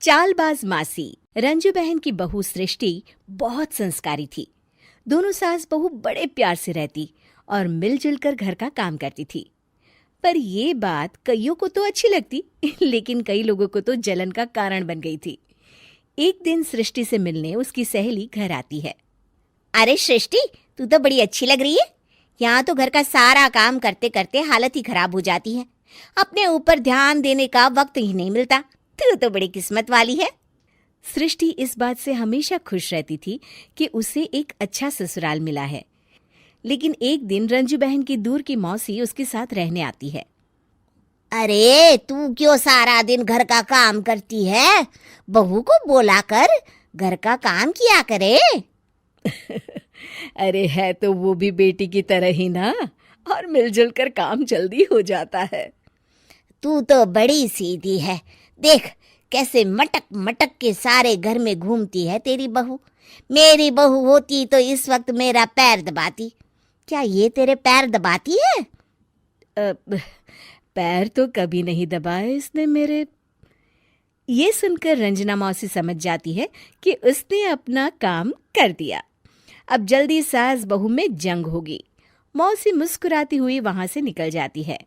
चालबाज मासी। रंजू बहन की बहू सृष्टि बहुत संस्कारी थी। दोनों सास बहू बड़े प्यार से रहती और मिलजुल कर घर का काम करती थी। पर ये बात कईयों को तो अच्छी लगती लेकिन कई लोगों को तो जलन का कारण बन गई थी। एक दिन सृष्टि से मिलने उसकी सहेली घर आती है। अरे सृष्टि, तू तो बड़ी अच्छी लग रही है। यहाँ तो घर का सारा काम करते करते हालत ही खराब हो जाती है। अपने ऊपर ध्यान देने का वक्त ही नहीं मिलता। तू तो बड़ी किस्मत वाली है। सृष्टि इस बात से हमेशा खुश रहती थी कि उसे एक अच्छा ससुराल मिला है। लेकिन एक दिन रंजू बहन की दूर की मौसी उसके साथ रहने आती है। अरे तू क्यों सारा दिन घर का काम करती है? बहू को बोला कर घर का काम किया करे। अरे है तो वो भी बेटी की तरह ही ना, और मिलजुल कर काम जल्दी हो जाता है। तू तो बड़ी सीधी है। देख कैसे मटक मटक के सारे घर में घूमती है तेरी बहू। मेरी बहू होती तो इस वक्त मेरा पैर दबाती। क्या ये तेरे पैर दबाती है? पैर तो कभी नहीं दबाए इसने मेरे। ये सुनकर रंजना मौसी समझ जाती है कि उसने अपना काम कर दिया। अब जल्दी सास बहू में जंग होगी। मौसी मुस्कुराती हुई वहां से निकल जाती है।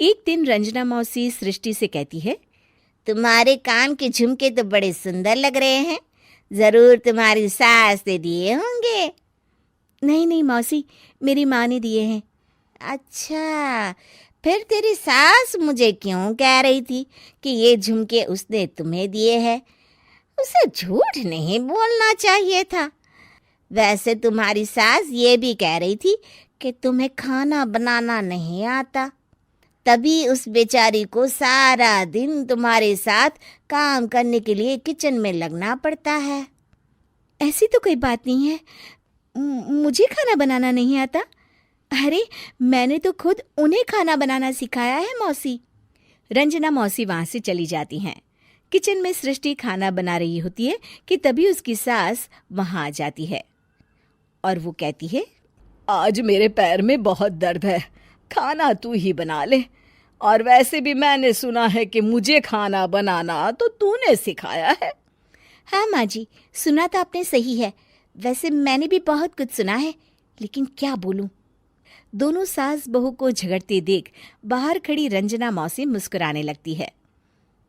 एक दिन रंजना मौसी सृष्टि से कहती है, तुम्हारे कान के झुमके तो बड़े सुंदर लग रहे हैं। जरूर तुम्हारी सास ने दिए होंगे। नहीं नहीं मौसी, मेरी माँ ने दिए हैं। अच्छा, फिर तेरी सास मुझे क्यों कह रही थी कि ये झुमके उसने तुम्हें दिए हैं? उसे झूठ नहीं बोलना चाहिए था। वैसे तुम्हारी सास ये भी कह रही थी कि तुम्हें खाना बनाना नहीं आता, तभी उस बेचारी को सारा दिन तुम्हारे साथ काम करने के लिए किचन में लगना पड़ता है। ऐसी तो कोई बात नहीं है। मुझे खाना बनाना नहीं आता। अरे मैंने तो खुद उन्हें खाना बनाना सिखाया है मौसी। रंजना मौसी वहां से चली जाती हैं। किचन में सृष्टि खाना बना रही होती है कि तभी उसकी सास वहां आ जाती है और वो कहती है, आज मेरे पैर में बहुत दर्द है, खाना तू ही बना ले। और वैसे भी मैंने सुना है कि मुझे खाना बनाना तो तूने सिखाया है। हाँ माँ जी, सुना तो आपने सही है। वैसे मैंने भी बहुत कुछ सुना है, लेकिन क्या बोलूं। दोनों सास बहू को झगड़ते देख बाहर खड़ी रंजना मौसी मुस्कुराने लगती है।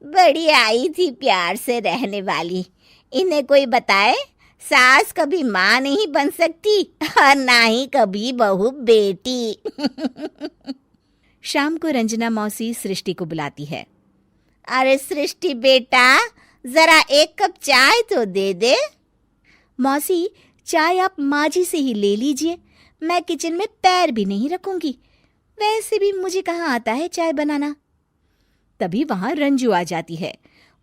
बड़ी आई थी प्यार से रहने वाली। इन्हें कोई बताए सास कभी माँ नहीं बन सकती और ना ही कभी बहू बेटी। शाम को रंजना मौसी सृष्टि को बुलाती है। अरे सृष्टि बेटा, जरा एक कप चाय तो दे दे। मौसी, चाय आप माँ जी से ही ले लीजिए। मैं किचन में पैर भी नहीं रखूंगी। वैसे भी मुझे कहाँ आता है चाय बनाना। तभी वहां रंजू आ जाती है।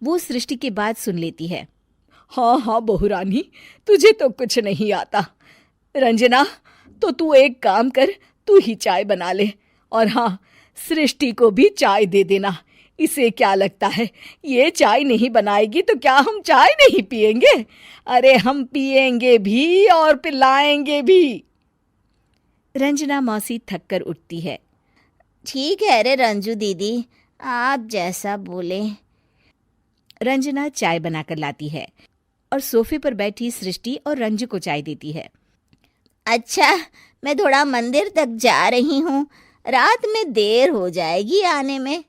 वो सृष्टि की बात सुन लेती है। हाँ हाँ बहू रानी, तुझे तो कुछ नहीं आता। रंजना, तो तू एक काम कर, तू ही चाय बना ले। और हाँ, सृष्टि को भी चाय दे देना। इसे क्या लगता है ये चाय नहीं बनाएगी तो क्या हम चाय नहीं पिएंगे? अरे हम पिएंगे भी और पिलाएंगे भी। रंजना मौसी थक कर उठती है। ठीक है रे रंजू दीदी, आप जैसा बोले। रंजना चाय बनाकर लाती है और सोफे पर बैठी सृष्टि और रंजू को चाय देती है। अच्छा, मैं थोड़ा मंदिर तक जा रही हूँ, रात में देर हो जाएगी आने में।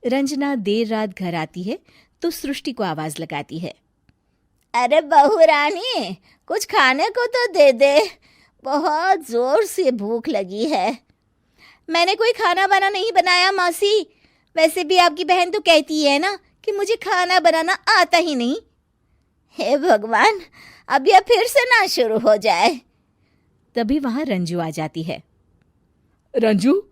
रंजना देर रात घर आती है तो सृष्टि को आवाज लगाती है। अरे बहू रानी, कुछ खाने को तो दे दे, बहुत जोर से भूख लगी है। मैंने कोई खाना वाना नहीं बनाया मौसी। वैसे भी आपकी बहन तो कहती है ना कि मुझे खाना बनाना आता ही नहीं। हे भगवान, अब यह फिर से ना शुरू हो जाए। तभी वहां रंजू आ जाती है। रंजू,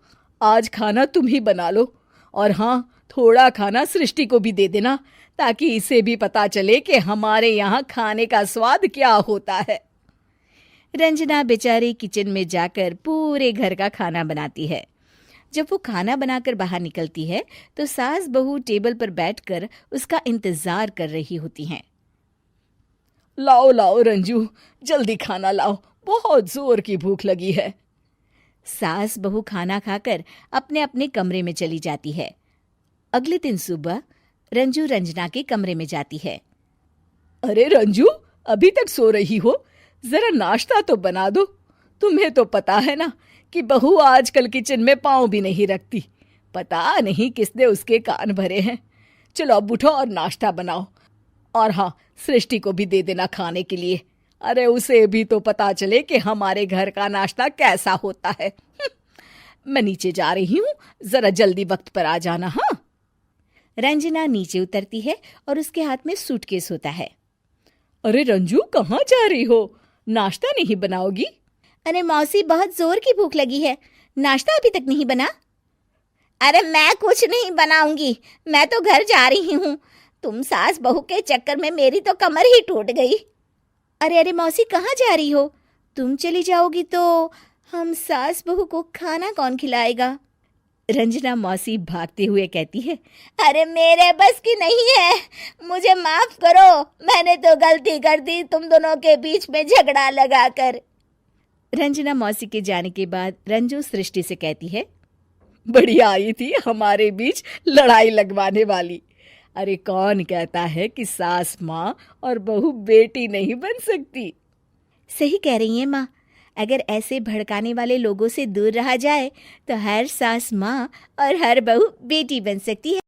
आज खाना तुम ही बना लो, और हाँ, थोड़ा खाना सृष्टि को भी दे देना ताकि इसे भी पता चले कि हमारे यहाँ खाने का स्वाद क्या होता है। रंजना बेचारी किचन में जाकर पूरे घर का खाना बनाती है। जब वो खाना बनाकर बाहर निकलती है तो सास बहू टेबल पर बैठकर उसका इंतजार कर रही होती हैं। लाओ लाओ रंजू, जल्दी खाना लाओ, बहुत जोर की भूख लगी है। सास बहू खाना खाकर अपने अपने कमरे में चली जाती है। अगले दिन सुबह रंजू रंजना के कमरे में जाती है। अरे रंजू, अभी तक सो रही हो? जरा नाश्ता तो बना दो। तुम्हें तो पता है ना कि बहू आजकल किचन में पाँव भी नहीं रखती। पता नहीं किसने उसके कान भरे हैं। चलो अब उठो और नाश्ता बनाओ। और हाँ, सृष्टि को भी दे देना खाने के लिए। अरे उसे भी तो पता चले कि हमारे घर का नाश्ता कैसा होता है। मैं नीचे जा रही हूँ, जरा जल्दी वक्त पर आ जाना। हाँ। रंजना नीचे उतरती है और उसके हाथ में सूटकेस होता है। अरे रंजू, कहाँ जा रही हो? नाश्ता नहीं बनाओगी? अरे मौसी, बहुत जोर की भूख लगी है, नाश्ता अभी तक नहीं बना। अरे मैं कुछ नहीं बनाऊंगी, मैं तो घर जा रही हूँ। तुम सास बहू के चक्कर में मेरी तो कमर ही टूट गई। अरे अरे मौसी, कहाँ जा रही हो? तुम चली जाओगी तो हम सास बहू को खाना कौन खिलाएगा? रंजना मौसी भागते हुए कहती है। अरे मेरे बस की नहीं है, मुझे माफ करो। मैंने तो गलती कर दी तुम दोनों के बीच में झगड़ा लगाकर। रंजना मौसी के जाने के बाद रंजू सृष्टि से कहती है। बढ़िया आई थी हमारे बीच लड़ाई लगवाने वाली। अरे कौन कहता है कि सास माँ और बहू बेटी नहीं बन सकती? सही कह रही हैं माँ। अगर ऐसे भड़काने वाले लोगों से दूर रहा जाए तो हर सास माँ और हर बहू बेटी बन सकती है।